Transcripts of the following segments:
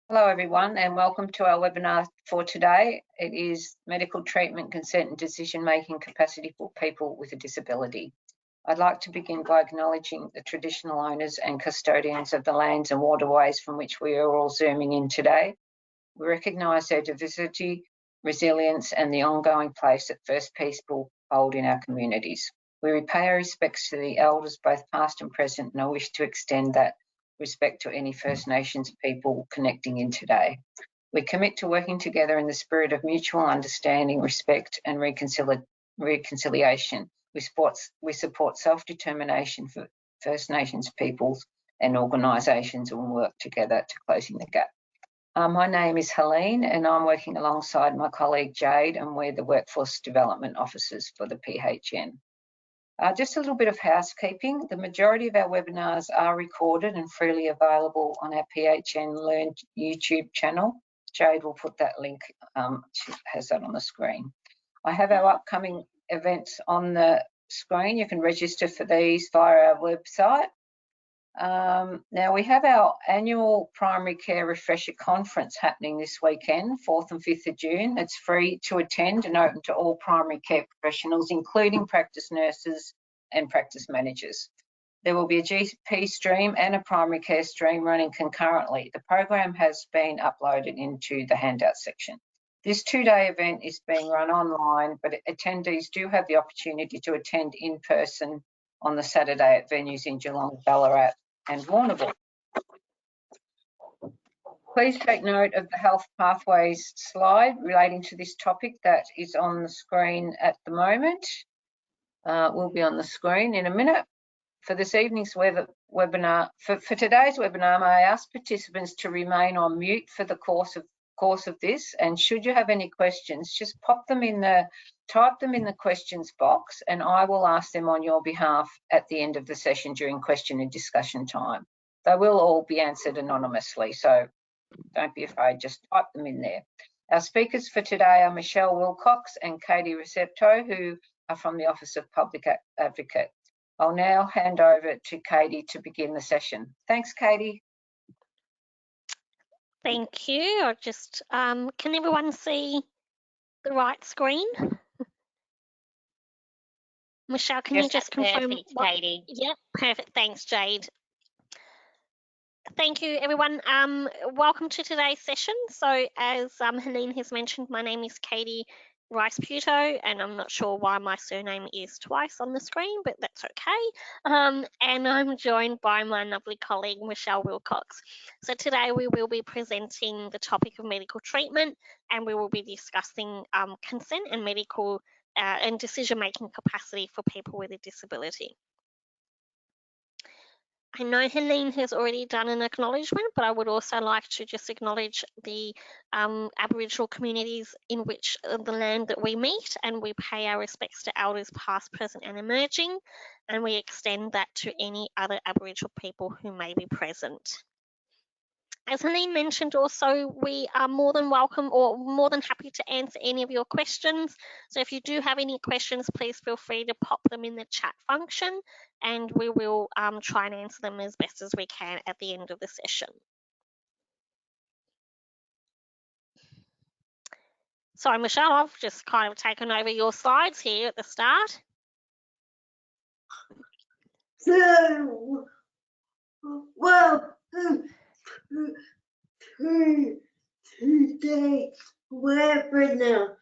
Hello everyone and welcome to our webinar for today. It is Medical Treatment, Consent and Decision Making Capacity for People with a Disability. I'd like to begin by acknowledging the traditional owners and custodians of the lands and waterways from which we are all zooming in today. We recognise their diversity, resilience and the ongoing place that First People hold in our communities. We pay our respects to the elders, both past and present, and I wish to extend that respect to any First Nations people connecting in today. We commit to working together in the spirit of mutual understanding, respect and reconciliation. We support self-determination for First Nations peoples and organisations and work together to closing the gap. My name is Helene and I'm working alongside my colleague Jade, and we're the Workforce Development Officers for the PHN. Just a little bit of housekeeping. The majority of our webinars are recorded and freely available on our PHN Learn YouTube channel. Jade will put that link, she has that on the screen. I have our upcoming events on the screen. You can register for these via our website. Now we have our annual Primary Care Refresher Conference happening this weekend, 4th and 5th of June. It's free to attend and open to all primary care professionals, including practice nurses and practice managers. There will be a GP stream and a primary care stream running concurrently. The program has been uploaded into the handout section. This two-day event is being run online, but attendees do have the opportunity to attend in person on the Saturday at venues in Geelong, Ballarat and Warrnambool. Please take note of the health pathways slide relating to this topic that is on the screen at the moment. Will be on the screen in a minute. For this evening's webinar, for today's webinar, I ask participants to remain on mute for the course of this, and should you have any questions, just type them in the questions box and I will ask them on your behalf at the end of the session during question and discussion time. They will all be answered anonymously, so don't be afraid, just type them in there. Our speakers for today are Michelle Wilcox and Katie Riceputo, who are from the Office of Public Advocate. I'll now hand over to Katie to begin the session. Thanks, Katie. Thank you. I'll just, can everyone see the right screen? Michelle, can you just confirm? Perfect, Katie. Yep, perfect. Thanks, Jade. Thank you, everyone. Welcome to today's session. So as Helene has mentioned, my name is Katie Riceputo, and I'm not sure why my surname is twice on the screen, but that's okay. And I'm joined by my lovely colleague, Michelle Wilcox. So today we will be presenting the topic of medical treatment, and we will be discussing consent and medical and decision-making capacity for people with a disability. I know Helene has already done an acknowledgement, but I would also like to just acknowledge the Aboriginal communities in which the land that we meet, and we pay our respects to elders past, present and emerging, and we extend that to any other Aboriginal people who may be present. As Helene mentioned also, we are more than welcome or more than happy to answer any of your questions. So if you do have any questions, please feel free to pop them in the chat function and we will try and answer them as best as we can at the end of the session. So Michelle, I've just kind of taken over your slides here at the start. So, well, today webinar,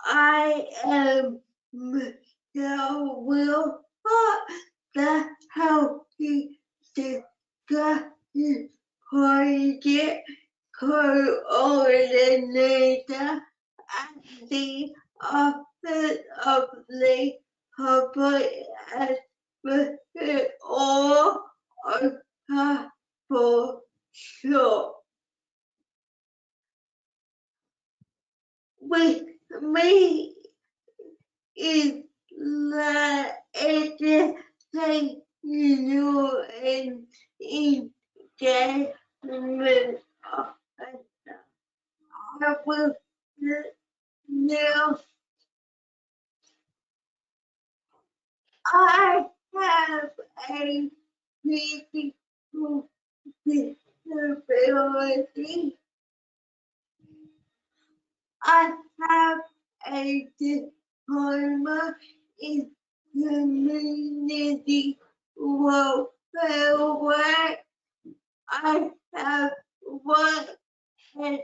I am Michelle Wilcox, the Healthy Discussion Project Coordinator at the Office of the Public Advocate, or for short. With me is the education and engagement officer. I will now. I have a physical disability I have a diploma in community welfare work. I have worked as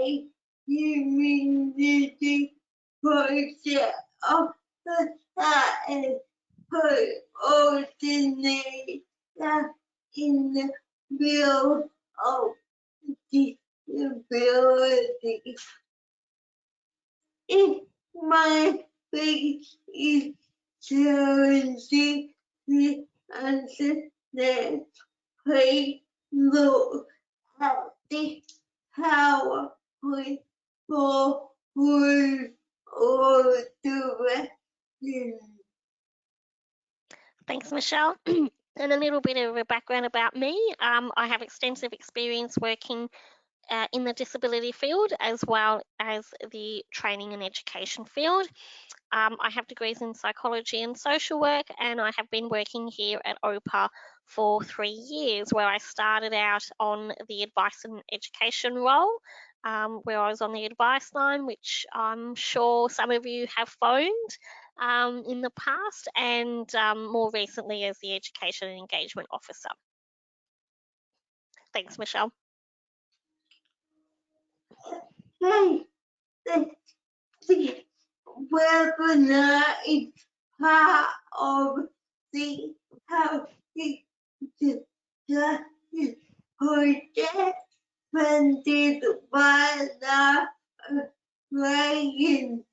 a community project officer and coordinator in the field of disability. If my face is challenging to understand, please look at the PowerPoint for words or directions. Thanks, Michelle. And a little bit of a background about me. I have extensive experience working in the disability field as well as the training and education field. I have degrees in psychology and social work, and I have been working here at OPA for 3 years, where I started out on the advice and education role, where I was on the advice line, which I'm sure some of you have phoned in the past, and more recently as the education and engagement officer. Thanks, Michelle. Hey, the webinar is part of the Healthy Discussion project funded by the Australian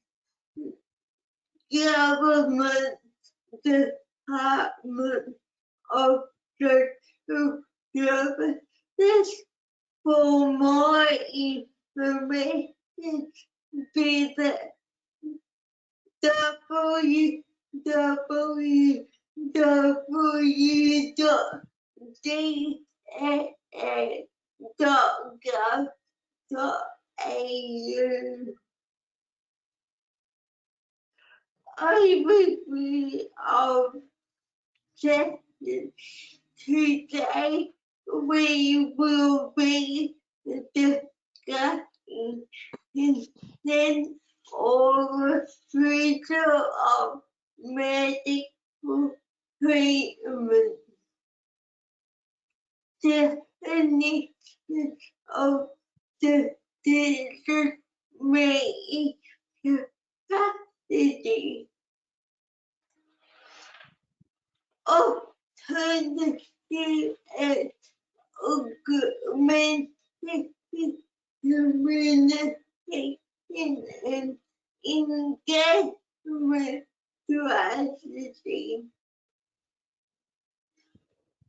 Government Department of Social Services. For more information, visit www.dsaa.gov.au. I will be of session today. We will be discussing consent or refusal of medical treatment. Definition of the decision-making capacity. Alternative and augmented communication and engagement strategy.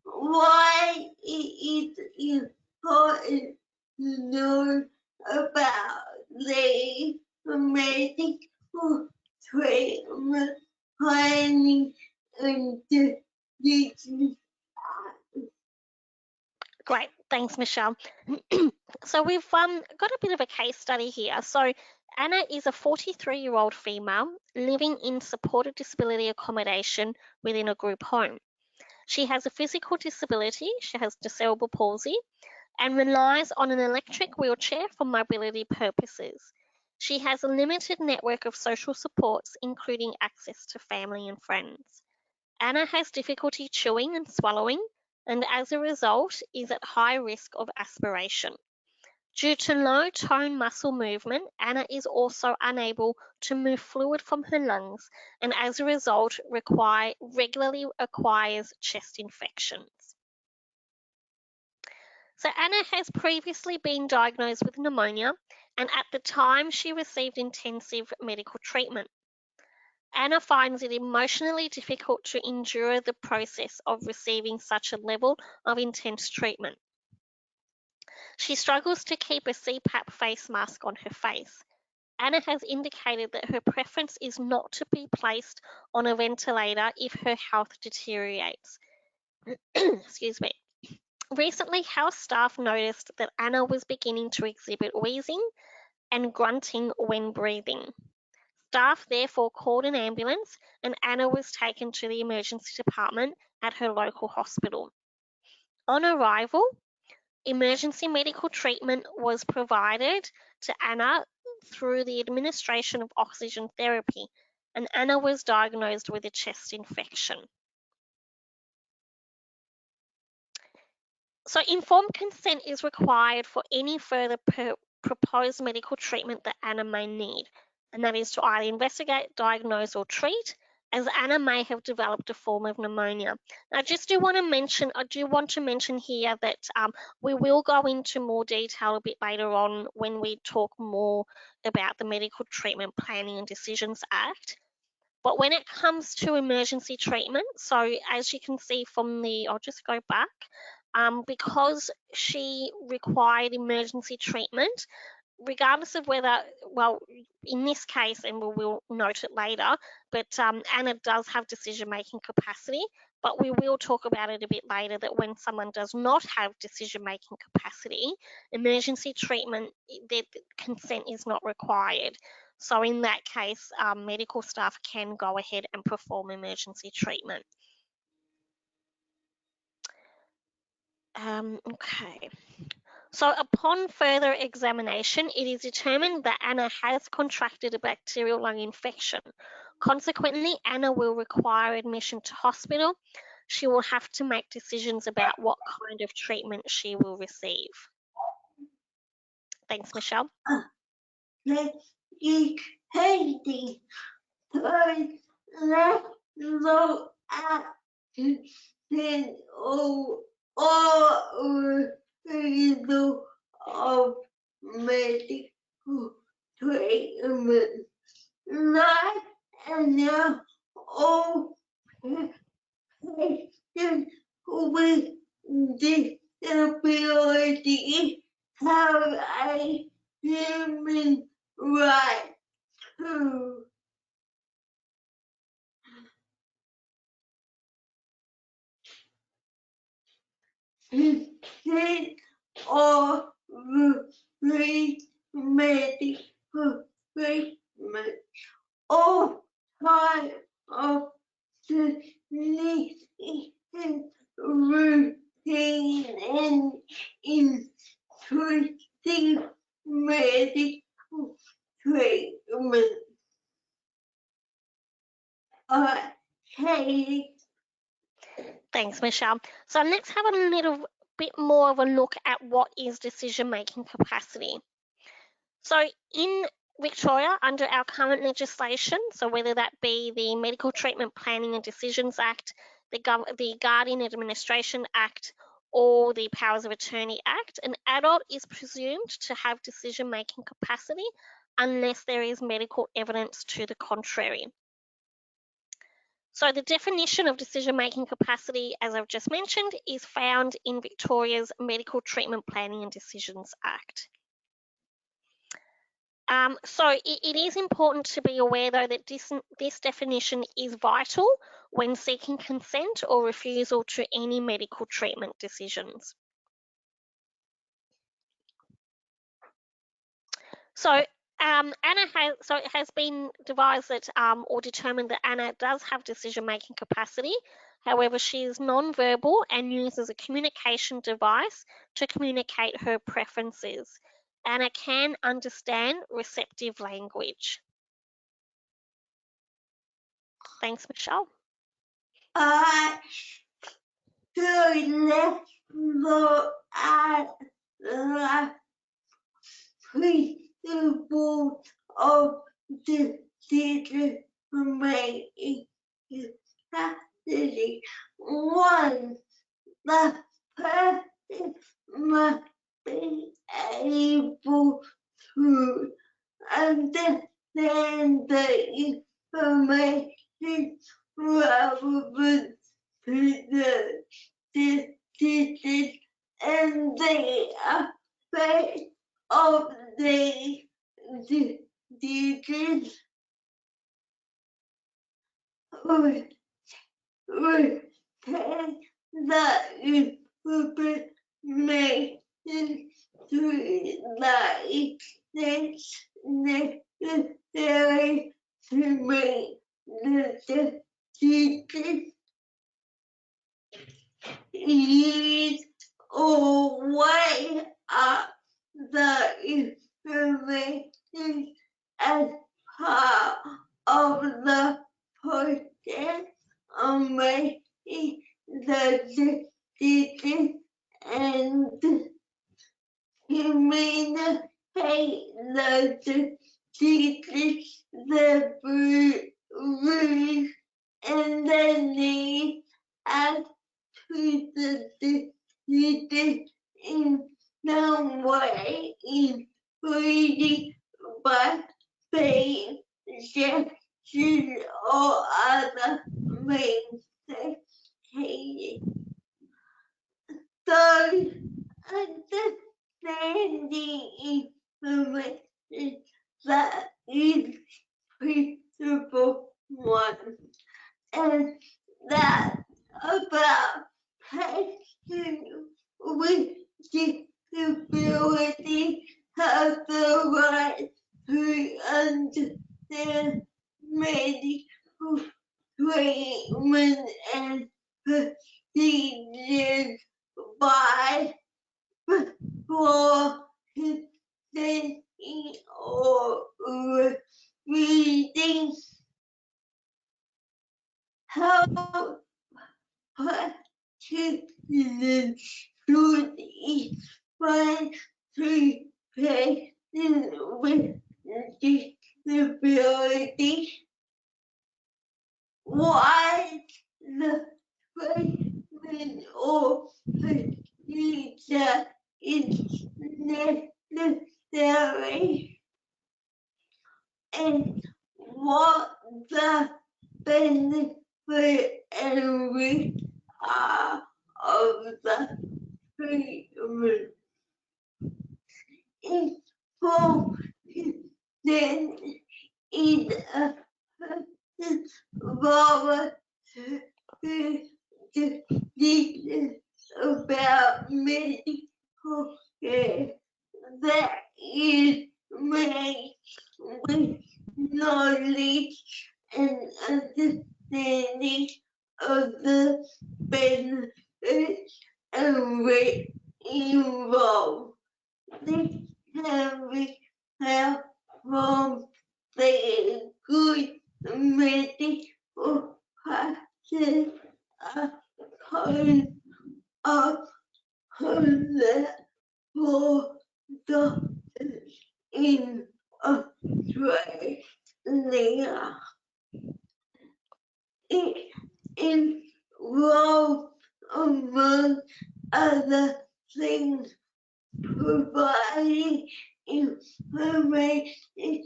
Why it is important to know about the medical treatment planning and decision. Great, thanks, Michelle. So we've got a bit of a case study here. So Anna is a 43-year-old female living in supported disability accommodation within a group home. She has a physical disability, she has cerebral palsy, and relies on an electric wheelchair for mobility purposes. She has a limited network of social supports, including access to family and friends. Anna has difficulty chewing and swallowing, and as a result is at high risk of aspiration. Due to low tone muscle movement, Anna is also unable to move fluid from her lungs, and as a result regularly acquires chest infections. So Anna has previously been diagnosed with pneumonia, and at the time she received intensive medical treatment. Anna finds it emotionally difficult to endure the process of receiving such a level of intense treatment. She struggles to keep a CPAP face mask on her face. Anna has indicated that her preference is not to be placed on a ventilator if her health deteriorates. Excuse me. Recently, house staff noticed that Anna was beginning to exhibit wheezing and grunting when breathing. Staff therefore called an ambulance, and Anna was taken to the emergency department at her local hospital. On arrival, emergency medical treatment was provided to Anna through the administration of oxygen therapy, and Anna was diagnosed with a chest infection. So informed consent is required for any further proposed medical treatment that Anna may need, and that is to either investigate, diagnose, or treat, as Anna may have developed a form of pneumonia. Now, I do want to mention here that we will go into more detail a bit later on when we talk more about the Medical Treatment Planning and Decisions Act. But when it comes to emergency treatment, so as you can see from I'll just go back, because she required emergency treatment, regardless of whether, well, in this case, and we'll note it later, but Anna does have decision-making capacity, but we will talk about it a bit later that when someone does not have decision-making capacity, emergency treatment, the consent is not required. So in that case, medical staff can go ahead and perform emergency treatment. Okay. So upon further examination, it is determined that Anna has contracted a bacterial lung infection. Consequently, Anna will require admission to hospital. She will have to make decisions about what kind of treatment she will receive. Thanks, Michelle. Let's Katie. Let's look at the refusal of medical treatment. Like Anna, all patients with disability have a human right to seek or receive medical treatment. All types of significant routine and intrusive medical treatment. Okay. Thanks, Michelle. So let's have a little bit more of a look at what is decision-making capacity. So in Victoria, under our current legislation, so whether that be the Medical Treatment Planning and Decisions Act, the Guardian Administration Act, or the Powers of Attorney Act, an adult is presumed to have decision-making capacity unless there is medical evidence to the contrary. So the definition of decision-making capacity, as I've just mentioned, is found in Victoria's Medical Treatment Planning and Decisions Act. So it is important to be aware, though, that this definition is vital when seeking consent or refusal to any medical treatment decisions. So it has been devised that or determined that Anna does have decision-making capacity. However, she is non-verbal and uses a communication device to communicate her preferences. Anna can understand receptive language. Thanks, Michelle. So let's look at the principle of decision-making capacity. One, the person must be able to understand the information relevant to the decision and the effect of the decision. Retain the information to the necessary to make the decision. Use or weigh up the information teachers and communicate the teachers, the rules and the need as to the teachers in some way, including by paying gestures or other means stated. So, understanding information that is principle one, and that about patients with disability have the right to understand medical treatment and procedures by before consenting or reading. How participants should explain to patients with disability why the treatment or procedure is necessary and what the benefit and risk are of the treatment. Then is a person's decision about medical care that is made with knowledge and understanding of the benefits and risks involved. This can be helped from the good medical practice for doctors in Australia. It involves, among other things, providing information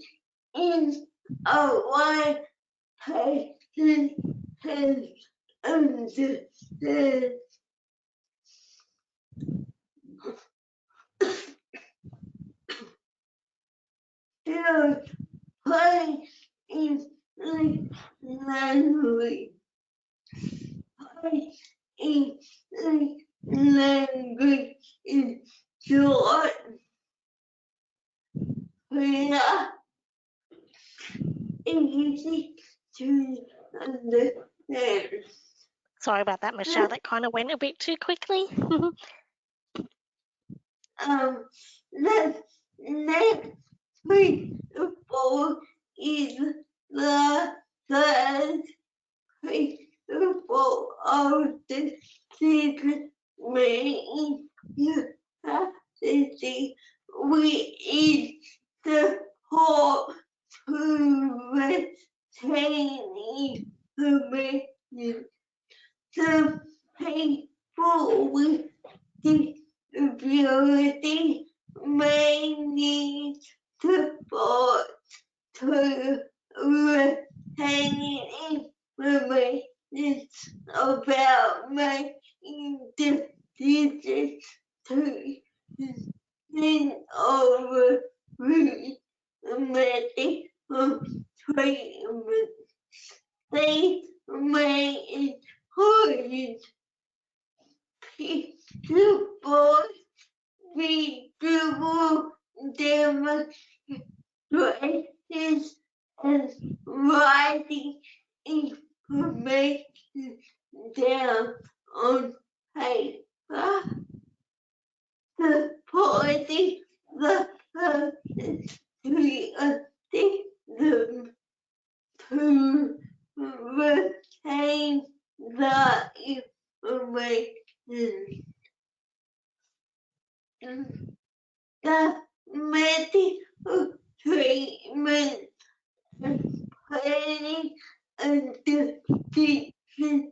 in a way patients can understand. Still, play in language. Play in language is short, clear, easy to understand. Sorry about that, Michelle. That kind of went a bit too quickly. The next principle is the third principle of the decision-making capacity, which is support to retain information. The people with disability may need support to retain information about making decisions to think over medical treatment. They may encourage people visual demonstrations and writing information down on paper, supporting the person to assist them to retain the information. the medical treatment planning and decision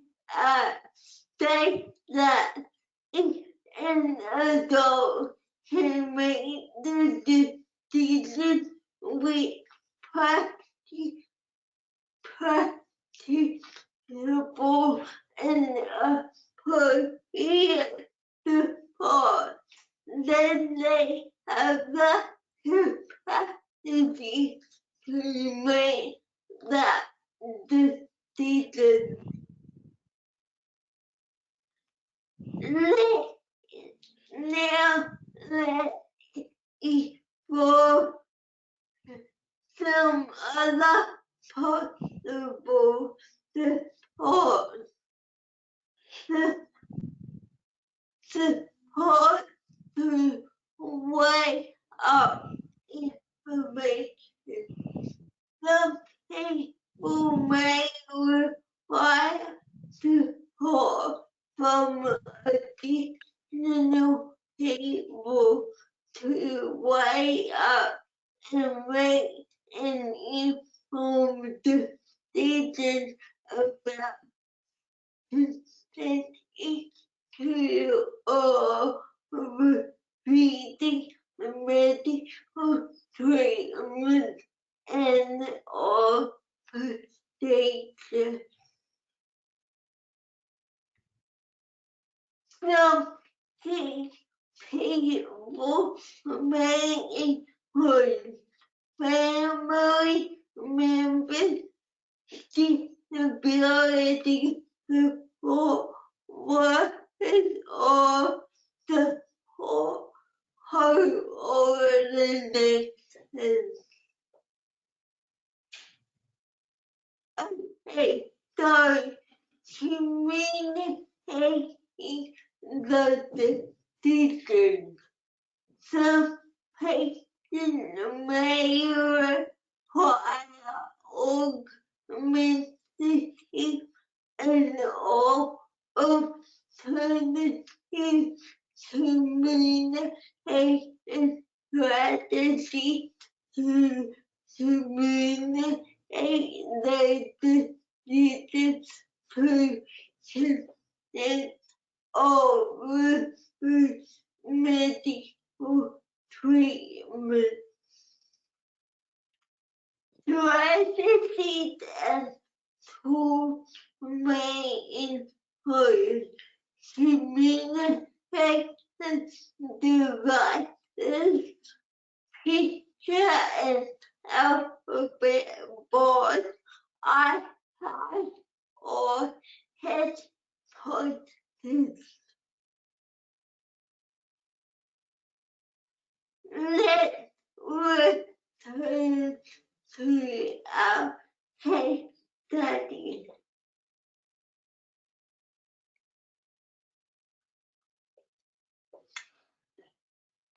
state that if an adult can make the decision with practicable and appropriate support, then they have the capacity to make that decision. Now let's explore some other possible support. Support to weigh up information. Some people may require support from additional people to weigh up and make an informed decision about consenting to or repeating medical treatment and or procedure. Some people may include family members, disability support workers, or support organizations. Okay, so communicating the decision. Some patients may require augmented and or alternative communication strategy to communicate the decisions to consent or refuse medical treatment. Strategies and tools may include communication devices, picture and alphabet board, iPad, or headphones. Let's return to our case study.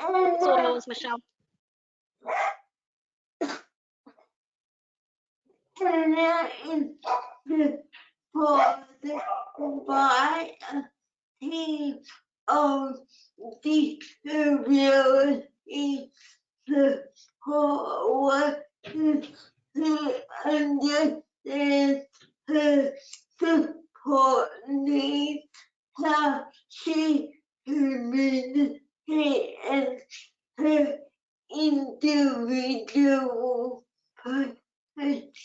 It's all yours, Michelle. And that is supported by a team of disability support workers who understand her support needs, how she communicates, and her individual preferences.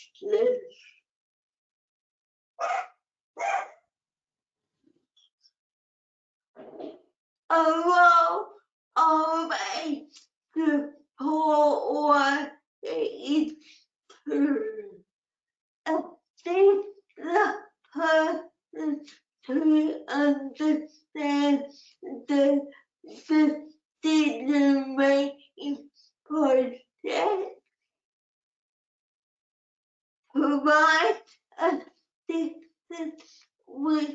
A role of a support worker is to assist the person to understand the decision-making process, provide assistance with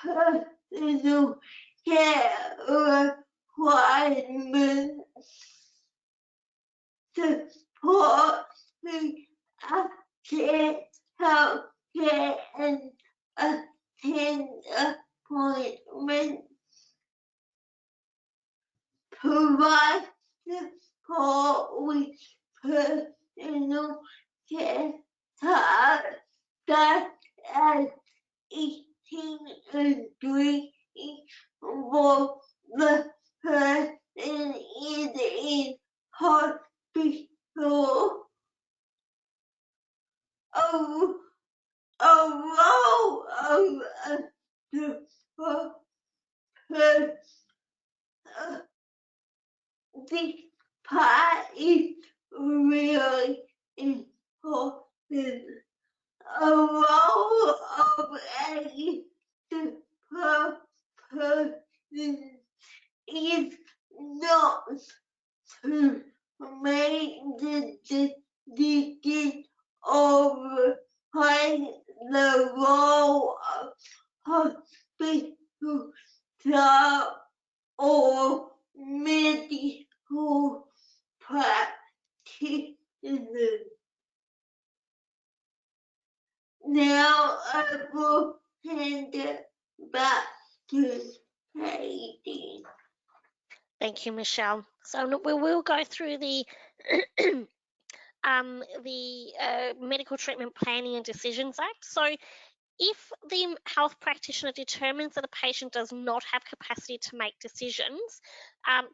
personal care requirements, support the access healthcare and attend appointments, provide support with personal care such as eating and drinking for the person is in hospital. A role of this part is really important. A role of a person is not to make the decision or play the role of hospital staff or medical practitioners. Now I will hand it back to Heidi. Thank you, Michelle. So we will go through the Medical Treatment Planning and Decisions Act. So if the health practitioner determines that a patient does not have capacity to make decisions,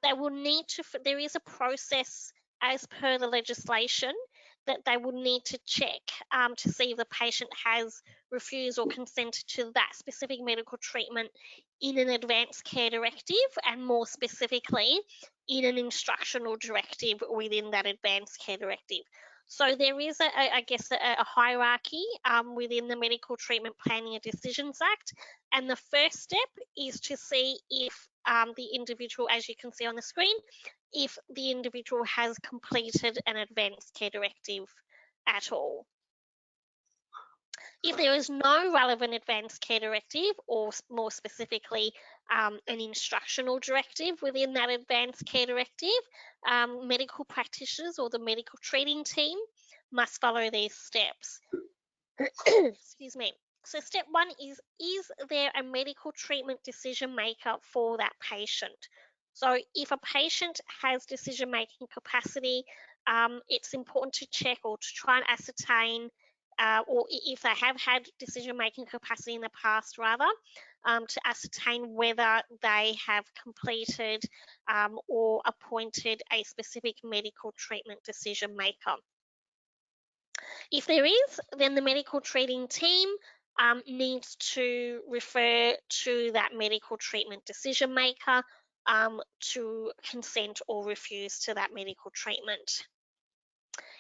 they will need to, there is a process as per the legislation that they will need to check to see if the patient has refused or consented to that specific medical treatment in an advanced care directive, and more specifically in an instructional directive within that advanced care directive. So there is, I guess, a hierarchy within the Medical Treatment Planning and Decisions Act. And the first step is to see if the individual, as you can see on the screen, if the individual has completed an advanced care directive at all. If there is no relevant advanced care directive, or more specifically, an instructional directive within that advanced care directive, medical practitioners or the medical treating team must follow these steps. Excuse me. So step one is there a medical treatment decision maker for that patient? So if a patient has decision-making capacity, it's important to check or to try and ascertain, or if they have had decision-making capacity in the past, rather, to ascertain whether they have completed or appointed a specific medical treatment decision maker. If there is, then the medical treating team needs to refer to that medical treatment decision maker to consent or refuse to that medical treatment.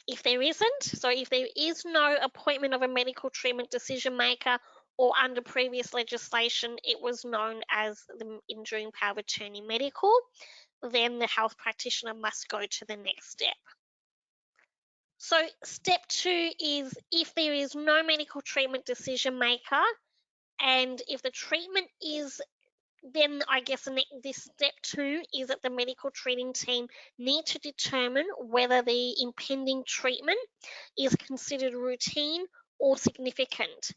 If there isn't, so if there is no appointment of a medical treatment decision maker, or under previous legislation it was known as the enduring power of attorney medical, then the health practitioner must go to the next step. So step two is if there is no medical treatment decision maker, and if the treatment is, then I guess this step two is that the medical treating team need to determine whether the impending treatment is considered routine or significant.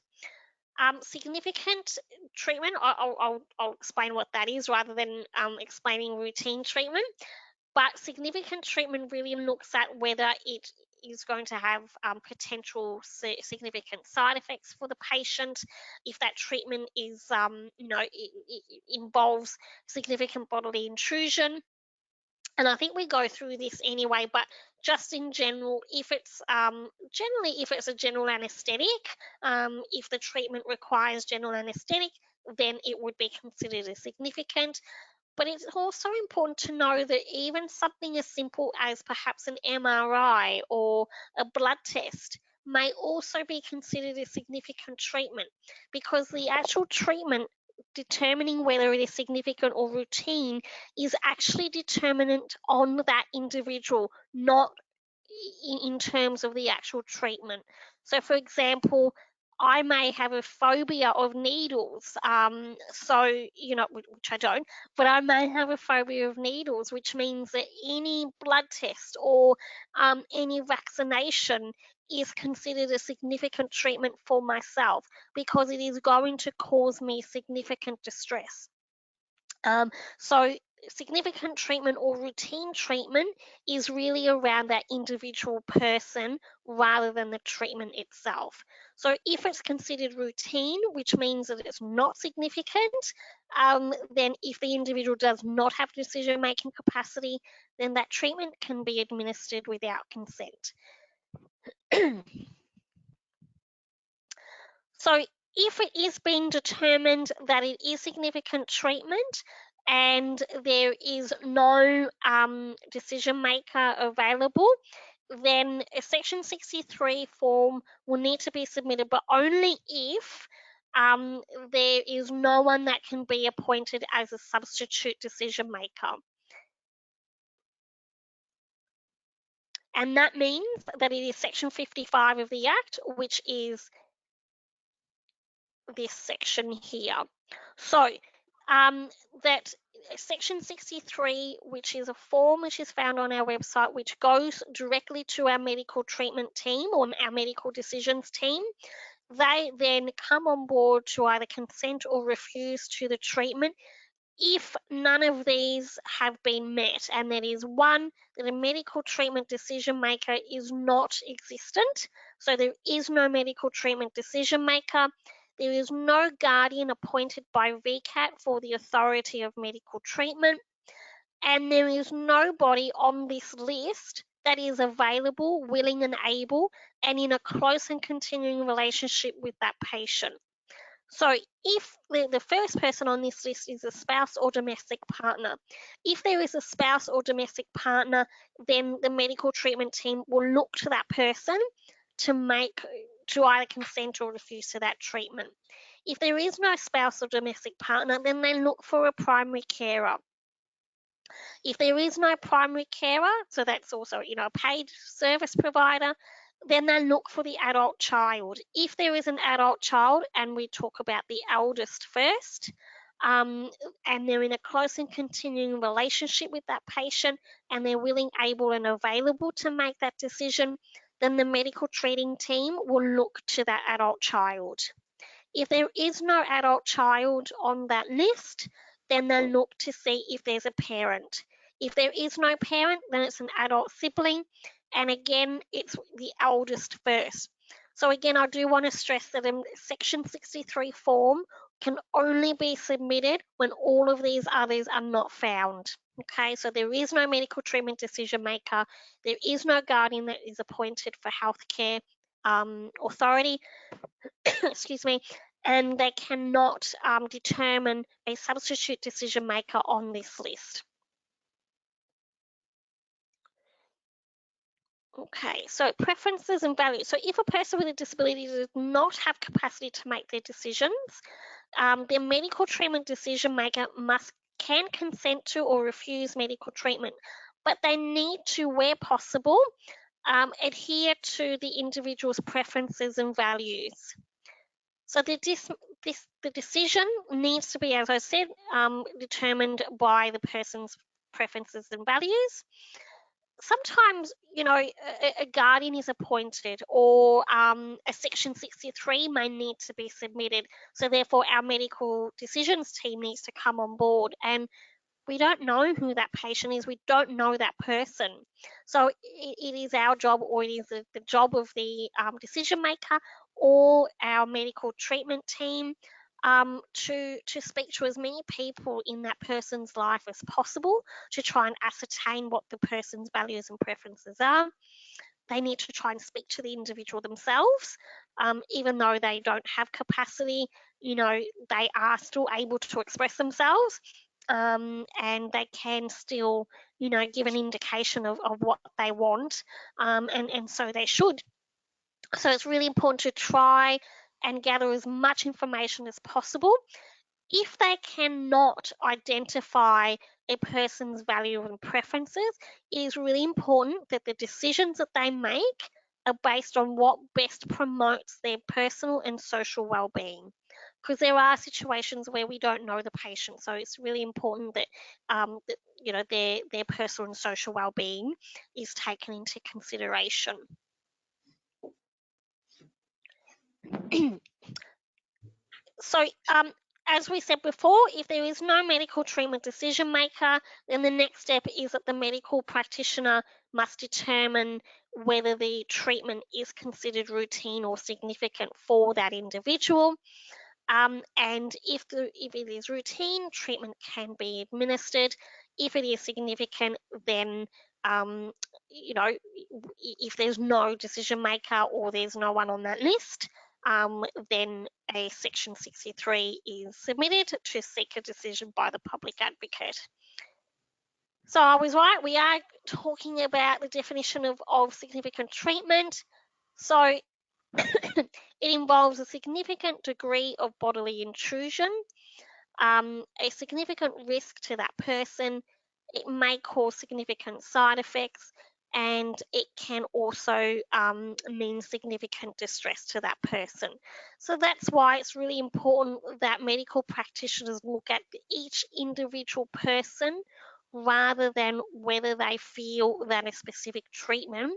Significant treatment, I'll explain what that is rather than explaining routine treatment. But significant treatment really looks at whether it is going to have potential significant side effects for the patient, if that treatment is, it involves significant bodily intrusion. And I think we go through this anyway, but just in general, if it's generally if it's a general anaesthetic, if the treatment requires general anaesthetic, then it would be considered as significant. But it's also important to know that even something as simple as perhaps an MRI or a blood test may also be considered a significant treatment, because the actual treatment determining whether it is significant or routine is actually determinant on that individual, not in terms of the actual treatment. So, for example, I may have a phobia of needles, which I don't, but I may have a phobia of needles, which means that any blood test or any vaccination is considered a significant treatment for myself, because it is going to cause me significant distress. So significant treatment or routine treatment is really around that individual person rather than the treatment itself. So if it's considered routine, which means that it's not significant, then if the individual does not have decision-making capacity, then that treatment can be administered without consent. So if it is being determined that it is significant treatment and there is no decision maker available, then a Section 63 form will need to be submitted, but only if there is no one that can be appointed as a substitute decision maker. And that means that it is Section 55 of the Act, which is this section here. So that Section 63, which is a form which is found on our website, which goes directly to our medical treatment team or our medical decisions team, they then come on board to either consent or refuse to the treatment if none of these have been met. And that is one, that a medical treatment decision maker is not existent. So there is no medical treatment decision maker. There is no guardian appointed by VCAT for the authority of medical treatment. And there is nobody on this list that is available, willing and able, and in a close and continuing relationship with that patient. So if the first person on this list is a spouse or domestic partner, if there is a spouse or domestic partner, then the medical treatment team will look to that person to either consent or refuse to that treatment. If there is no spouse or domestic partner, then they look for a primary carer. If there is no primary carer, so that's also a paid service provider, then they look for the adult child. If there is an adult child, and we talk about the eldest first, and they're in a close and continuing relationship with that patient, and they're willing, able, and available to make that decision, then the medical treating team will look to that adult child. If there is no adult child on that list, then they'll look to see if there's a parent. If there is no parent, then it's an adult sibling, and again, it's the eldest first. So again, I do want to stress that a Section 63 form can only be submitted when all of these others are not found. Okay, so there is no medical treatment decision maker, there is no guardian that is appointed for healthcare authority, excuse me, and they cannot determine a substitute decision maker on this list. Okay, so preferences and values. So if a person with a disability does not have capacity to make their decisions, their medical treatment decision maker can consent to or refuse medical treatment, but they need to, where possible, adhere to the individual's preferences and values. So the decision needs to be, as I said, determined by the person's preferences and values. Sometimes, a guardian is appointed, or a Section 63 may need to be submitted. So therefore, our medical decisions team needs to come on board, and we don't know who that patient is. We don't know that person. So it is our job, or it is the job of the decision maker or our medical treatment team to speak to as many people in that person's life as possible to try and ascertain what the person's values and preferences are. They need to try and speak to the individual themselves, even though they don't have capacity. They are still able to express themselves, and they can still, give an indication of what they want, and so they should. So it's really important to try and gather as much information as possible. If they cannot identify a person's value and preferences, it is really important that the decisions that they make are based on what best promotes their personal and social well-being. Because there are situations where we don't know the patient, so it's really important that their personal and social well-being is taken into consideration. So as we said before, if there is no medical treatment decision maker, then the next step is that the medical practitioner must determine whether the treatment is considered routine or significant for that individual. And if it is routine, treatment can be administered. If it is significant, then if there's no decision maker or there's no one on that list, then a Section 63 is submitted to seek a decision by the public advocate. So I was right, we are talking about the definition of significant treatment. So it involves a significant degree of bodily intrusion, a significant risk to that person. It may cause significant side effects, and it can also mean significant distress to that person. So that's why it's really important that medical practitioners look at each individual person rather than whether they feel that a specific treatment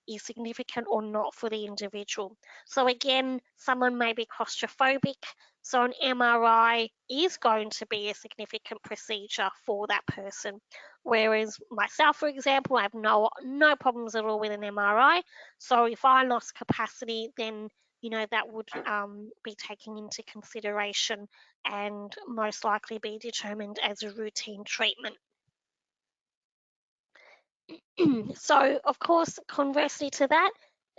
is significant or not for the individual. So again, someone may be claustrophobic, so an MRI is going to be a significant procedure for that person. Whereas myself, for example, I have no problems at all with an MRI. So if I lost capacity, then that would be taken into consideration and most likely be determined as a routine treatment. So, of course, conversely to that,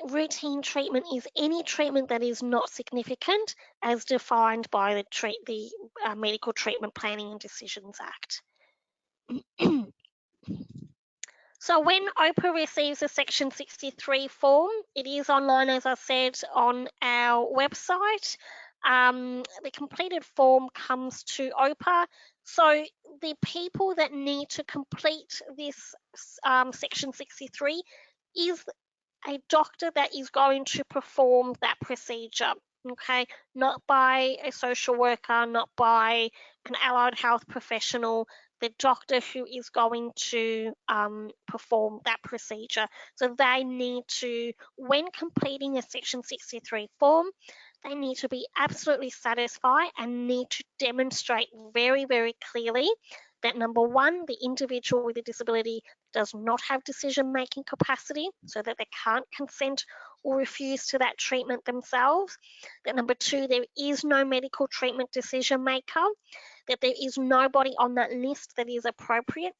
routine treatment is any treatment that is not significant as defined by the Medical Treatment Planning and Decisions Act. So when OPA receives a Section 63 form, it is online, as I said, on our website. The completed form comes to OPA. So the people that need to complete this Section 63 is a doctor that is going to perform that procedure, okay? Not by a social worker, not by an allied health professional, the doctor who is going to perform that procedure. So they need to, when completing a Section 63 form, they need to be absolutely satisfied and need to demonstrate very, very clearly that, number one, the individual with a disability does not have decision-making capacity, so that they can't consent or refuse to that treatment themselves. That, number two, there is no medical treatment decision maker, that there is nobody on that list that is appropriate.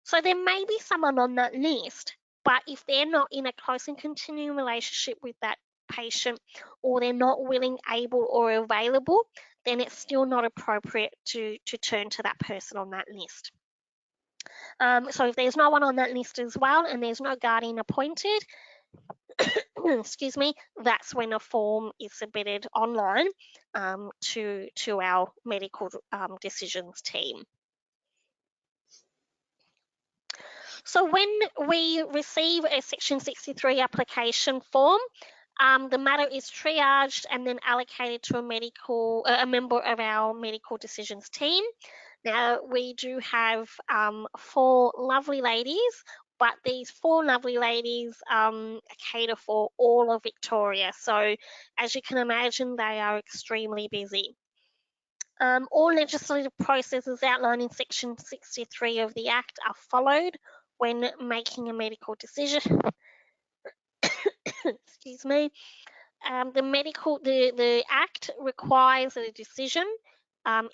So there may be someone on that list, but if they're not in a close and continuing relationship with that patient, or they're not willing, able, or available, then it's still not appropriate to turn to that person on that list. So if there's no one on that list as well, and there's no guardian appointed, excuse me, that's when a form is submitted online to our medical decisions team. So when we receive a Section 63 application form, the matter is triaged and then allocated to a member of our medical decisions team. Now, we do have 4 lovely ladies, but these 4 lovely ladies cater for all of Victoria. So, as you can imagine, they are extremely busy. All legislative processes outlined in Section 63 of the Act are followed when making a medical decision. Excuse me. The Act requires that a decision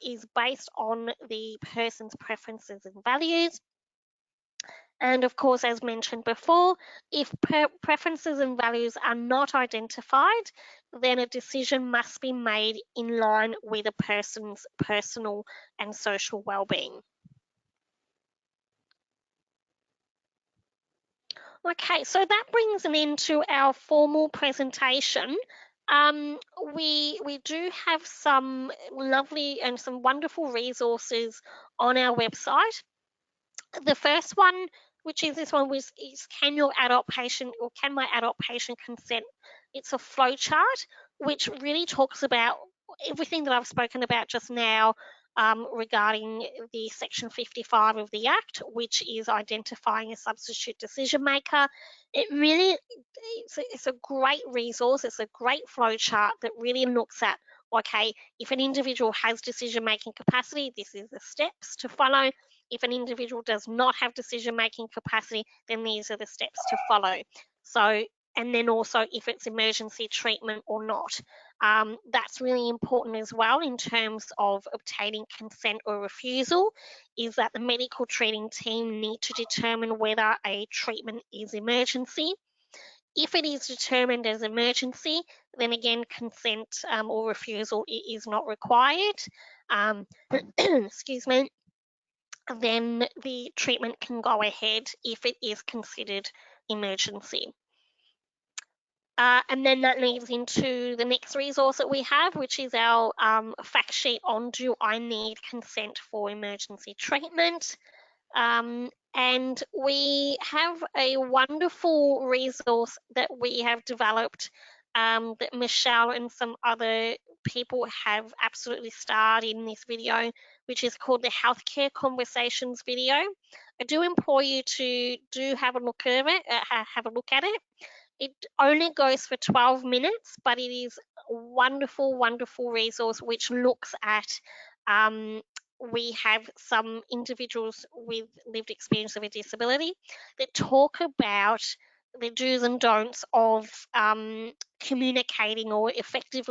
is based on the person's preferences and values. And of course, as mentioned before, if preferences and values are not identified, then a decision must be made in line with a person's personal and social well-being. Okay, so that brings an end to our formal presentation. We do have some lovely and some wonderful resources on our website. The first one, which is this one, is can my adult patient consent? It's a flowchart which really talks about everything that I've spoken about just now regarding the Section 55 of the Act, which is identifying a substitute decision maker. It's a great resource. It's a great flowchart that really looks at okay, if an individual has decision-making capacity, this is the steps to follow. If an individual does not have decision-making capacity, then these are the steps to follow. So, and then also if it's emergency treatment or not. That's really important as well in terms of obtaining consent or refusal, is that the medical treating team need to determine whether a treatment is emergency. If it is determined as emergency, then again, consent or refusal is not required. Excuse me. Then the treatment can go ahead if it is considered emergency. And then that leads into the next resource that we have, which is our fact sheet on do I need consent for emergency treatment. And we have a wonderful resource that we have developed that Michelle and some other people have absolutely starred in this video, which is called the Healthcare Conversations video. I do implore you to have a look at it. It only goes for 12 minutes, but it is a wonderful, wonderful resource which looks at we have some individuals with lived experience of a disability that talk about the do's and don'ts of communicating or effective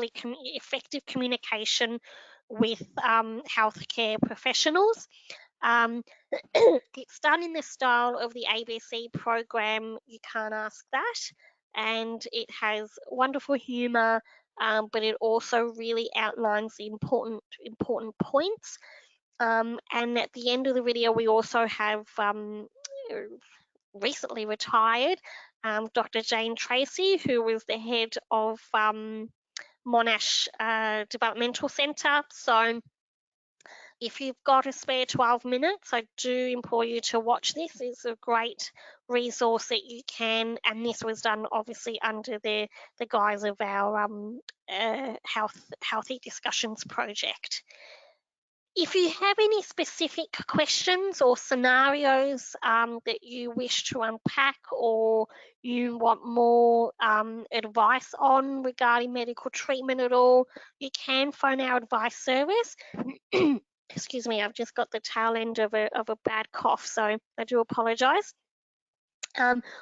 communication with healthcare professionals. It's done in the style of the ABC program, You Can't Ask That, and it has wonderful humour, but it also really outlines the important points. And at the end of the video, we also have recently retired Dr. Jane Tracy, who was the head of Monash Developmental Centre. So if you've got a spare 12 minutes, I do implore you to watch this. It's a great resource that you can, and this was done obviously under the guise of our Healthy Discussions project. If you have any specific questions or scenarios that you wish to unpack, or you want more advice on regarding medical treatment at all, you can phone our advice service. Excuse me, I've just got the tail end of a bad cough, so I do apologise.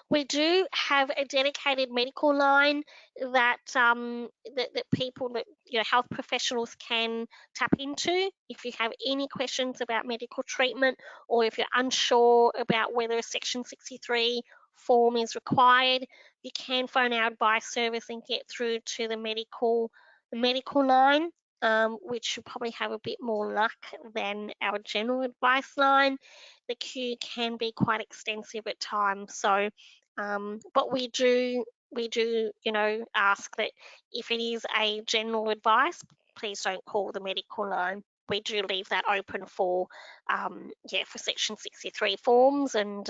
We do have a dedicated medical line that that people, that health professionals can tap into if you have any questions about medical treatment, or if you're unsure about whether a Section 63 form is required. You can phone our advice service and get through to the medical line, which you probably have a bit more luck than our general advice line. The queue can be quite extensive at times. So, but we do, ask that if it is a general advice, please don't call the medical line. We do leave that open for, for Section 63 forms and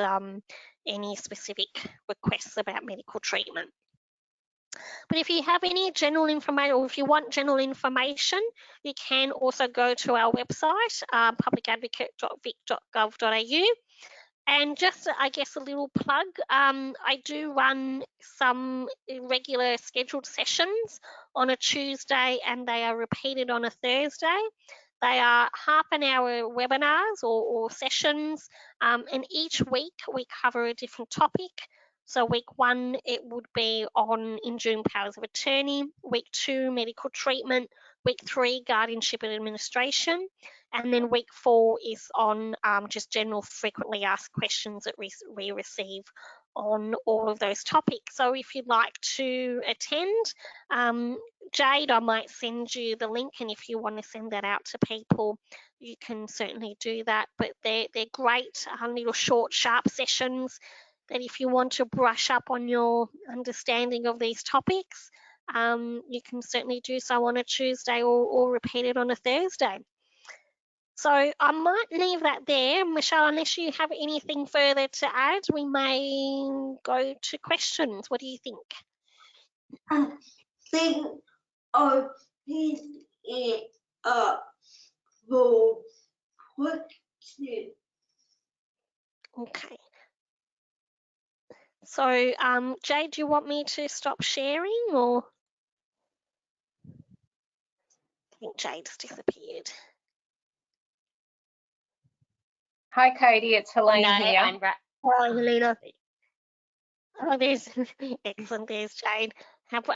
any specific requests about medical treatment. But if you have any general information, or if you want general information, you can also go to our website, publicadvocate.vic.gov.au. And just, I guess, a little plug, I do run some regular scheduled sessions on a Tuesday, and they are repeated on a Thursday. They are half an hour webinars or sessions, and each week we cover a different topic. So week 1, it would be on enduring powers of attorney. Week 2, medical treatment. Week 3, guardianship and administration. And then week 4 is on just general frequently asked questions that we receive on all of those topics. So if you'd like to attend, Jade, I might send you the link, and if you want to send that out to people, you can certainly do that. But they're great little short, sharp sessions that if you want to brush up on your understanding of these topics, you can certainly do so on a Tuesday or repeat it on a Thursday. So I might leave that there. Michelle, unless you have anything further to add, we may go to questions. What do you think? I think I'll pick it up for question. Okay. So, Jade, do you want me to stop sharing, or? think Jade's disappeared. Hi, Katie. It's Helene No, here. I'm right. Oh, Helena. Oh, there's excellent. There's Jade. Have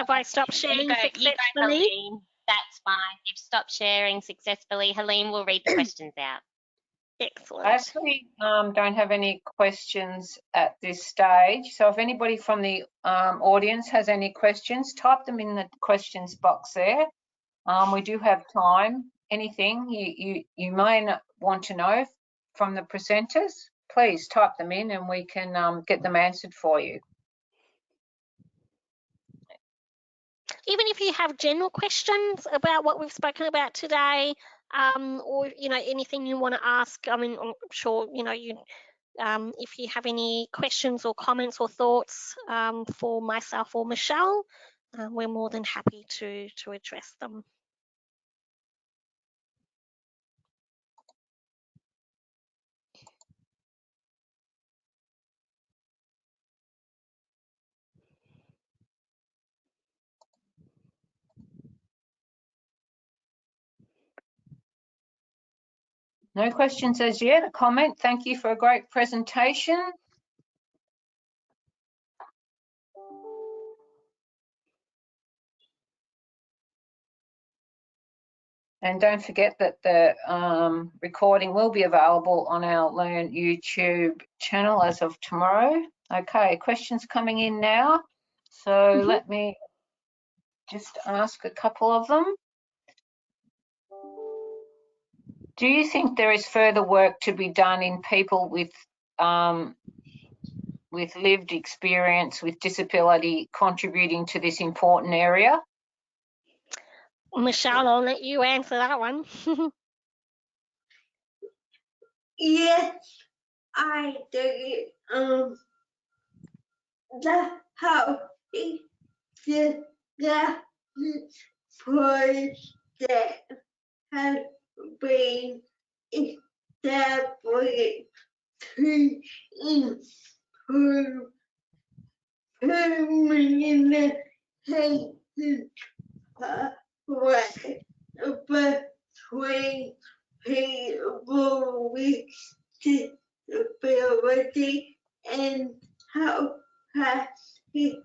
I stopped sharing You go, successfully? Helene. That's fine. You've stopped sharing successfully. Helene will read the questions out. Excellent. I actually don't have any questions at this stage. So if anybody from the audience has any questions, type them in the questions box there. We do have time. Anything you may want to know from the presenters, please type them in and we can get them answered for you. Even if you have general questions about what we've spoken about today, or anything you want to ask, I mean, I'm sure if you have any questions or comments or thoughts for myself or Michelle, we're more than happy to address them. No questions as yet. A comment. Thank you for a great presentation. And don't forget that the recording will be available on our Learn YouTube channel as of tomorrow. Okay, questions coming in now. So let me just ask a couple of them. Do you think there is further work to be done in people with lived experience with disability contributing to this important area? Michelle, I'll let you answer that one. Yes, I do. The how it the project has been established to improve communication pathway between people with disability and how happiness,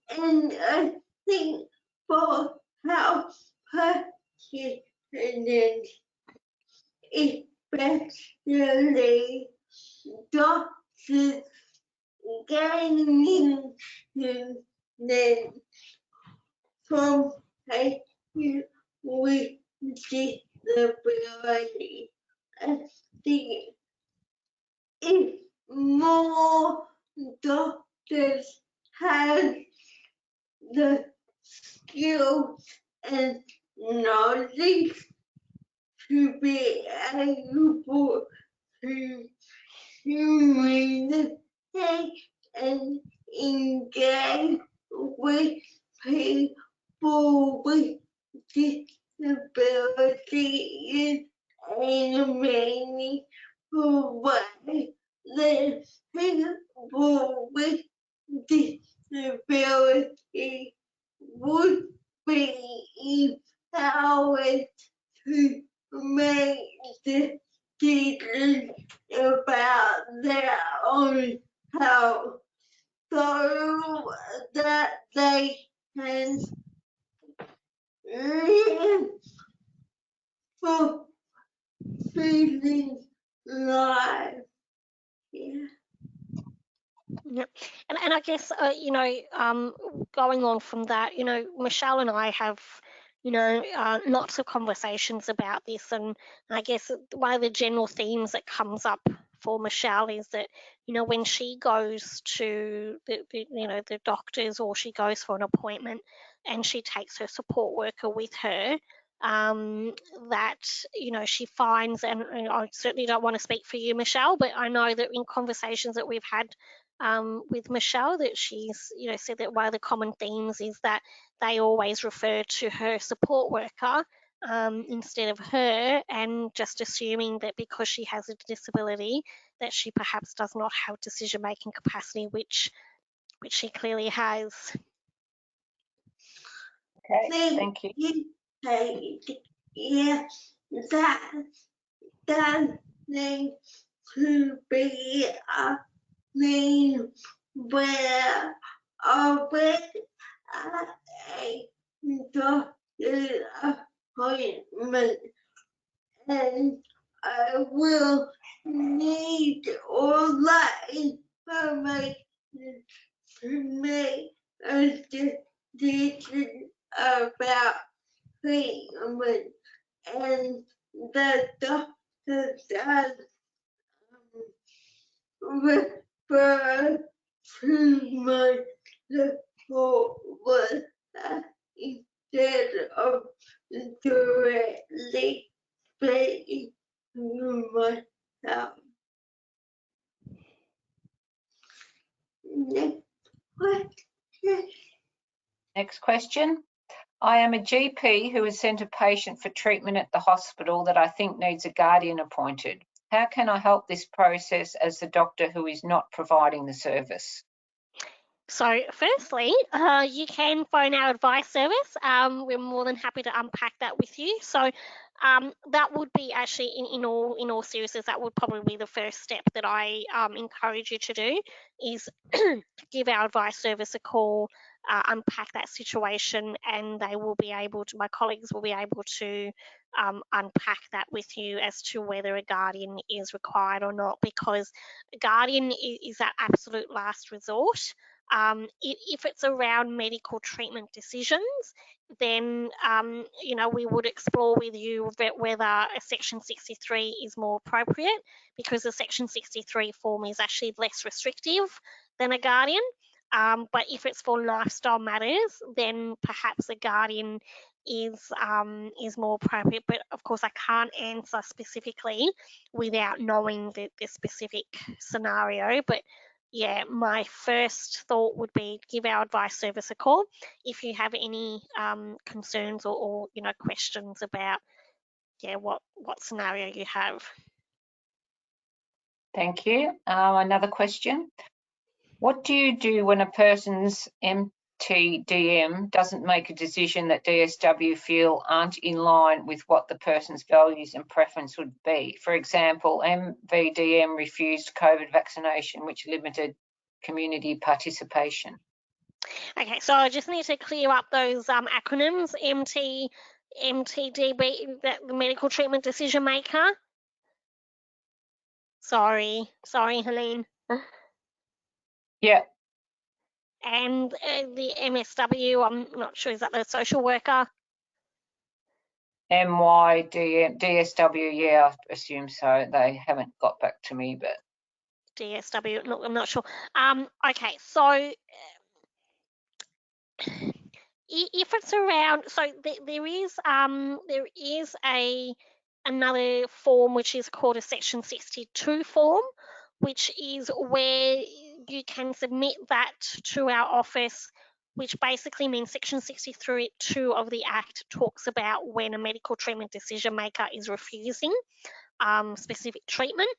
and I think for how participants, especially doctors, gaining from patients with disability. I think if more doctors have the skills and knowledge to be able to communicate and engage with people with disability in a meaningful way, then people with disability would be empowered to make decisions about their own health so that they can live fulfilling lives. Yeah. Yep. And I guess, going on from that, Michelle and I have, lots of conversations about this. And I guess one of the general themes that comes up for Michelle is that, when she goes to the doctors or she goes for an appointment and she takes her support worker with her, that she finds, and I certainly don't want to speak for you, Michelle, but I know that in conversations that we've had with Michelle, that she's said that one of the common themes is that they always refer to her support worker instead of her, and just assuming that because she has a disability that she perhaps does not have decision-making capacity, which she clearly has. Okay, thank you. paid. Yeah, that needs to be a thing where always a doctor's appointment, and I will need all that information to make a decision about treatment, and the doctor does refer to my support instead of directly speaking to myself. Next question. Next question. I am a GP who has sent a patient for treatment at the hospital that I think needs a guardian appointed. How can I help this process as the doctor who is not providing the service? So firstly, you can phone our advice service. We're more than happy to unpack that with you. So that would be actually, in all seriousness, that would probably be the first step that I encourage you to do, is give our advice service a call, unpack that situation, and they will be able to, my colleagues will be able to unpack that with you as to whether a guardian is required or not, because a guardian is that absolute last resort. If it's around medical treatment decisions, then we would explore with you whether a Section 63 is more appropriate, because the Section 63 form is actually less restrictive than a guardian. But if it's for lifestyle matters, then perhaps a guardian is more appropriate. But of course, I can't answer specifically without knowing the specific scenario. But yeah, my first thought would be give our advice service a call if you have any concerns or questions about what scenario you have. Thank you. Another question. What do you do when a person's MTDM doesn't make a decision that DSW feel aren't in line with what the person's values and preference would be? For example, MVDM refused COVID vaccination, which limited community participation. Okay, so I just need to clear up those acronyms. MTDB, the medical treatment decision maker. Sorry, Helene. Yeah. And the MSW, I'm not sure, is that the social worker? MYDM, DSW, yeah, I assume so. They haven't got back to me, but DSW, no, I'm not sure. Okay, so if it's around, so there is another form which is called a Section 62 form, which is where you can submit that to our office, which basically means Section 63(2) of the Act talks about when a medical treatment decision maker is refusing specific treatment.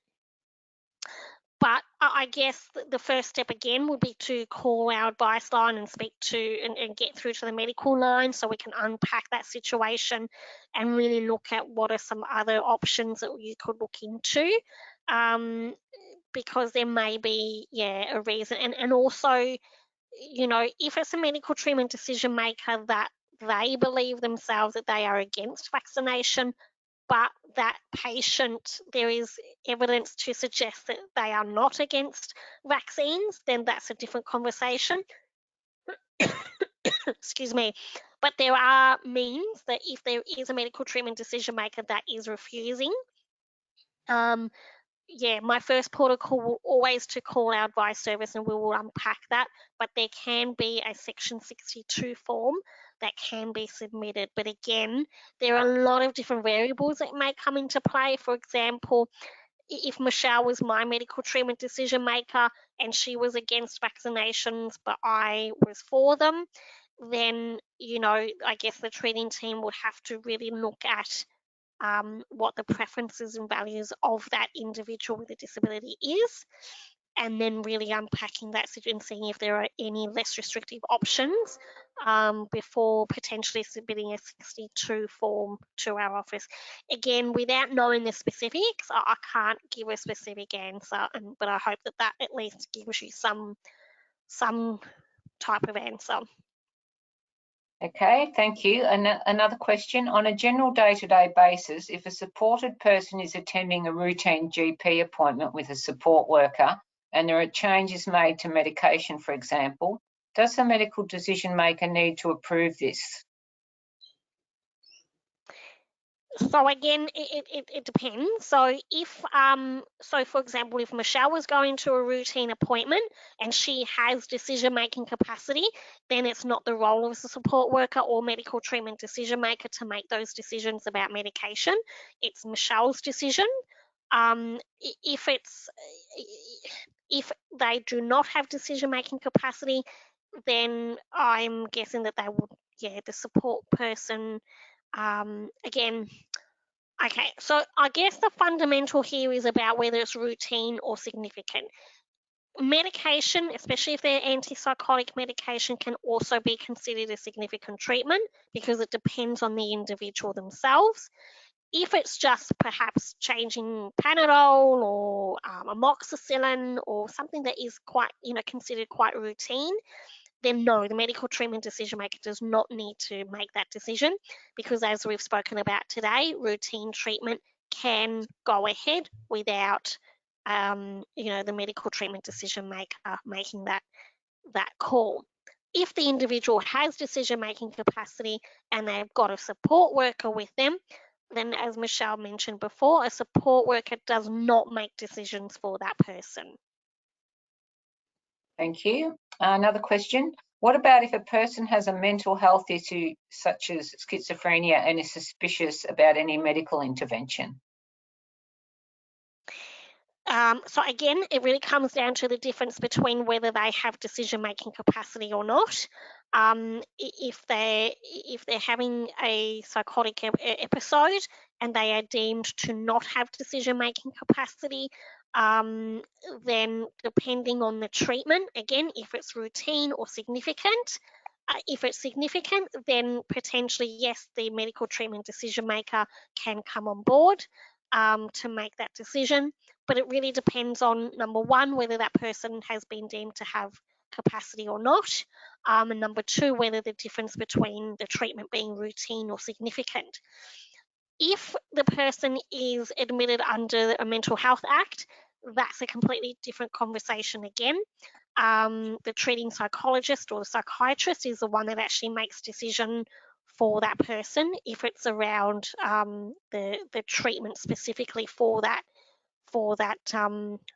But I guess the first step again would be to call our advice line and speak to and get through to the medical line, so we can unpack that situation and really look at what are some other options that you could look into, because there may be a reason. And also, if it's a medical treatment decision maker that they believe themselves that they are against vaccination, but that patient, there is evidence to suggest that they are not against vaccines, then that's a different conversation. Excuse me. But there are means that if there is a medical treatment decision maker that is refusing, my first protocol will always to call our advice service, and we will unpack that. But there can be a Section 62 form that can be submitted. But again, there are a lot of different variables that may come into play. For example, if Michelle was my medical treatment decision maker and she was against vaccinations, but I was for them, then, I guess the treating team would have to really look at what the preferences and values of that individual with a disability is. and then really unpacking that situation and seeing if there are any less restrictive options before potentially submitting a 62 form to our office. Again, without knowing the specifics, I can't give a specific answer, but I hope that that at least gives you some type of answer. Okay, thank you. Another question. On a general day-to-day basis, if a supported person is attending a routine GP appointment with a support worker and there are changes made to medication, for example, does the medical decision maker need to approve this? So again, it depends. So if for example, if Michelle was going to a routine appointment and she has decision-making capacity, then it's not the role of the support worker or medical treatment decision maker to make those decisions about medication. It's Michelle's decision. If they do not have decision-making capacity, then I'm guessing that they would, the support person. Again, okay, so I guess the fundamental here is about whether it's routine or significant. Medication, especially if they're antipsychotic medication, can also be considered a significant treatment because it depends on the individual themselves. If it's just perhaps changing Panadol or amoxicillin or something that is quite, considered quite routine, then no, the medical treatment decision maker does not need to make that decision because, as we've spoken about today, routine treatment can go ahead without, the medical treatment decision maker making that call. If the individual has decision-making capacity and they've got a support worker with them, then, as Michelle mentioned before, a support worker does not make decisions for that person. Thank you. Another question. What about if a person has a mental health issue such as schizophrenia and is suspicious about any medical intervention? So again, it really comes down to the difference between whether they have decision-making capacity or not. If they're having a psychotic episode and they are deemed to not have decision-making capacity, then depending on the treatment, again, if it's routine or significant, if it's significant, then potentially, yes, the medical treatment decision maker can come on board to make that decision. But it really depends on, number one, whether that person has been deemed to have capacity or not, and number two, whether the difference between the treatment being routine or significant. If the person is admitted under a Mental Health Act, that's a completely different conversation again. The treating psychologist or the psychiatrist is the one that actually makes decision for that person if it's around the treatment specifically for that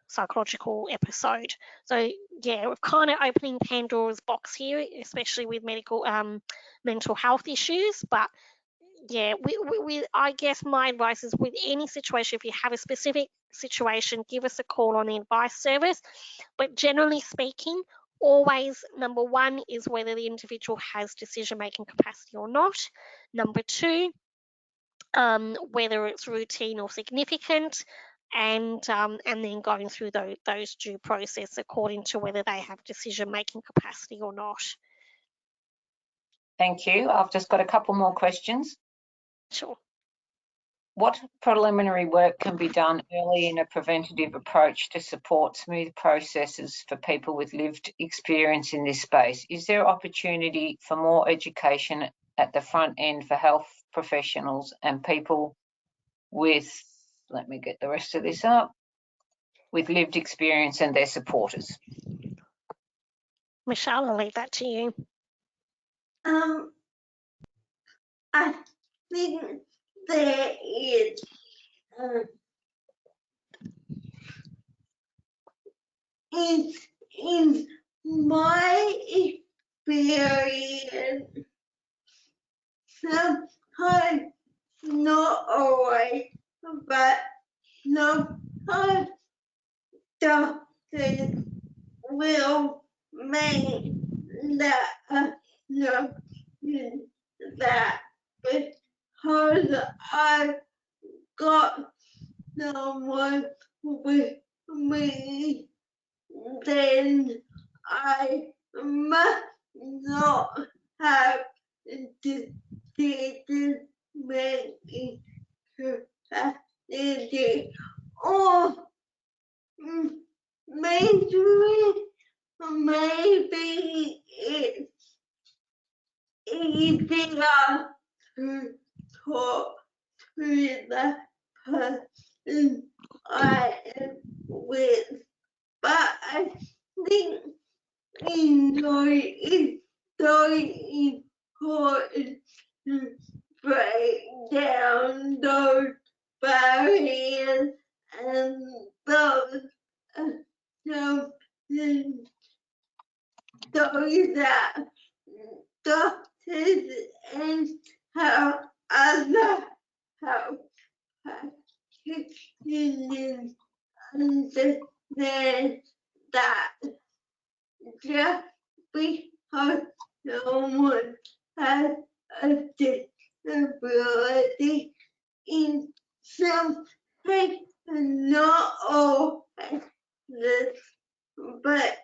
psychological episode. So yeah, we're kind of opening Pandora's box here, especially with mental health issues. But yeah, I guess my advice is with any situation, if you have a specific situation, give us a call on the advice service. But generally speaking, always number one is whether the individual has decision-making capacity or not. Number two, whether it's routine or significant, and then going through those due process according to whether they have decision-making capacity or not. Thank you. I've just got a couple more questions. Sure. What preliminary work can be done early in a preventative approach to support smooth processes for people with lived experience in this space? Is there opportunity for more education at the front end for health professionals and people with, let me get the rest of this up, with lived experience and their supporters? Michelle, I'll leave that to you. I think there is in my experience, sometimes, not always, but sometimes doctors will make that assumption that because I've got someone with me then I must not have decision-making capacity, or maybe it's easier to talk to the person I am with, but I think it's so important to break down those barriers and those assumptions so that doctors and how other health practitioners understand that just because someone has a disability in some cases, not all cases, but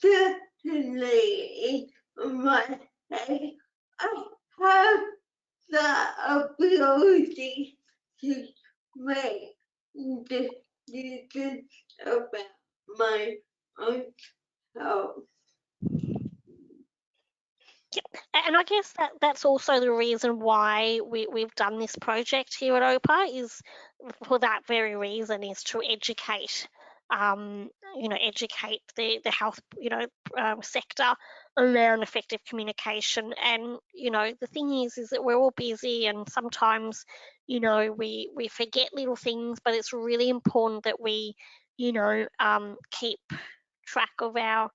certainly in my case, I have the ability to make decisions about my own health. And I guess that's also the reason why we've done this project here at OPA, is for that very reason, is to educate, educate the health, sector around effective communication. And, the thing is that we're all busy, and sometimes, we forget little things, but it's really important that we, keep track of our,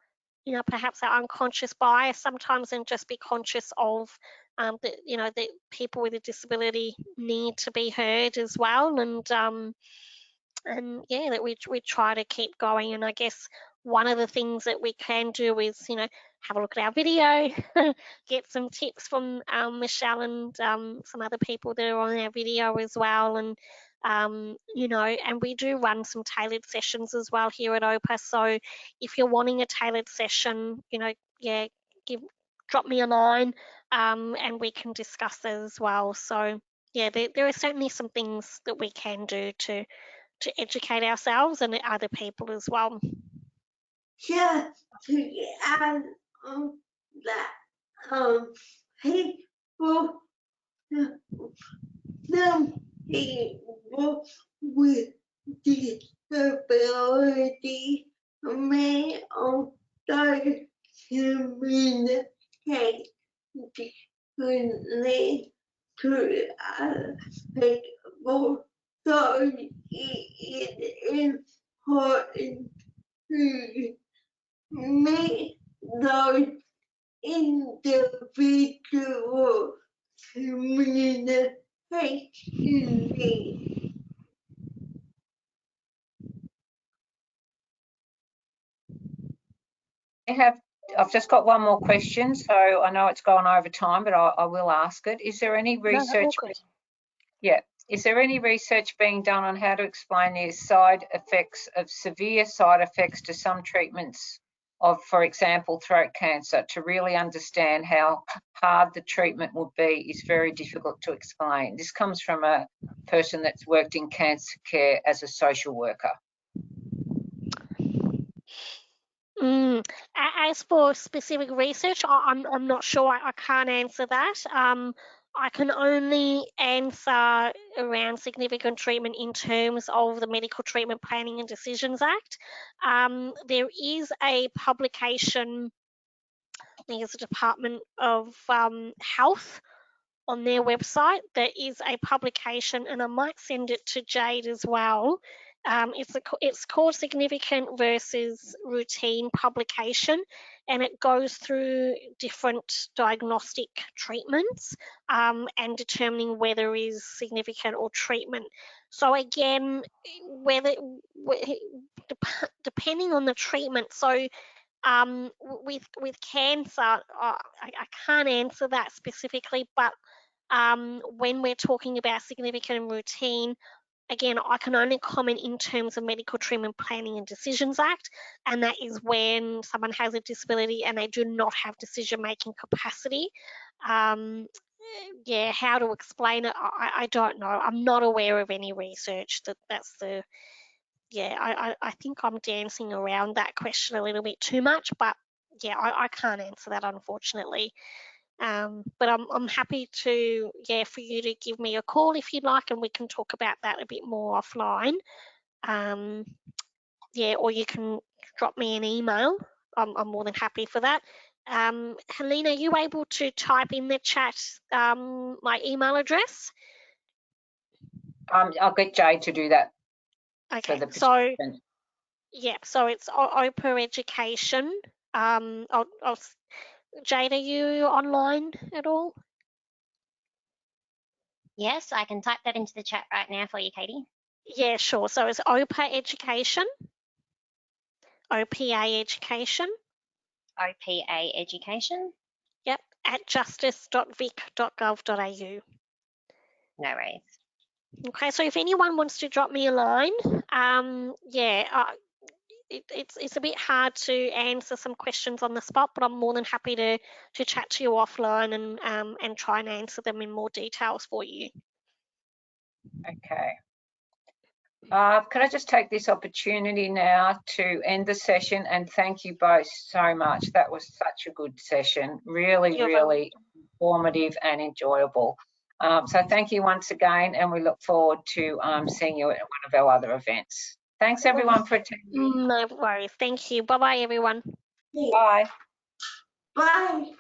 perhaps our unconscious bias sometimes, and just be conscious of that, that people with a disability need to be heard as well. And yeah, that we try to keep going. And I guess one of the things that we can do is, have a look at our video, get some tips from Michelle and some other people that are on our video as well. And and we do run some tailored sessions as well here at OPA. So if you're wanting a tailored session, drop me a line, and we can discuss that as well. So yeah, there are certainly some things that we can do to educate ourselves and other people as well. Just to add on that, people, some people with disability may also communicate differently to other people. So it is important to make those individual communication needs. I've just got one more question, so I know it's gone over time, but I will ask it. Is there any research? Yeah. Is there any research being done on how to explain the side effects of severe side effects to some treatments of, for example, throat cancer? To really understand how hard the treatment would be is very difficult to explain. This comes from a person that's worked in cancer care as a social worker. As for specific research, I'm not sure. I can't answer that. I can only answer around significant treatment in terms of the Medical Treatment Planning and Decisions Act. There is a publication, I think it's the Department of Health, on their website. There is a publication, and I might send it to Jade as well. It's called Significant versus Routine publication, and it goes through different diagnostic treatments and determining whether is significant or treatment. So again, depending on the treatment. So with cancer, I can't answer that specifically, but when we're talking about significant and routine, again, I can only comment in terms of Medical Treatment Planning and Decisions Act, and that is when someone has a disability and they do not have decision-making capacity. Yeah, how to explain it, I don't know. I'm not aware of any research that's the, yeah, I think I'm dancing around that question a little bit too much, but yeah, I can't answer that, unfortunately. But I'm happy to, yeah, for you to give me a call if you'd like, and we can talk about that a bit more offline. Yeah, or you can drop me an email. I'm more than happy for that. Helene, are you able to type in the chat my email address? I'll get Jade to do that. Okay, For the so yeah, so it's OPA Education. Jade, are you online at all? Yes, I can type that into the chat right now for you, Katie. Yeah, sure. So it's OPA Education, OPA Education. OPA Education. Yep, at justice.vic.gov.au. No worries. Okay, so if anyone wants to drop me a line, it's a bit hard to answer some questions on the spot, but I'm more than happy to chat to you offline and try and answer them in more details for you. Okay. Could I just take this opportunity now to end the session and thank you both so much. That was such a good session, really informative and enjoyable. So thank you once again, and we look forward to seeing you at one of our other events. Thanks everyone for attending. No worries. Thank you. Bye-bye, everyone. Bye. Bye.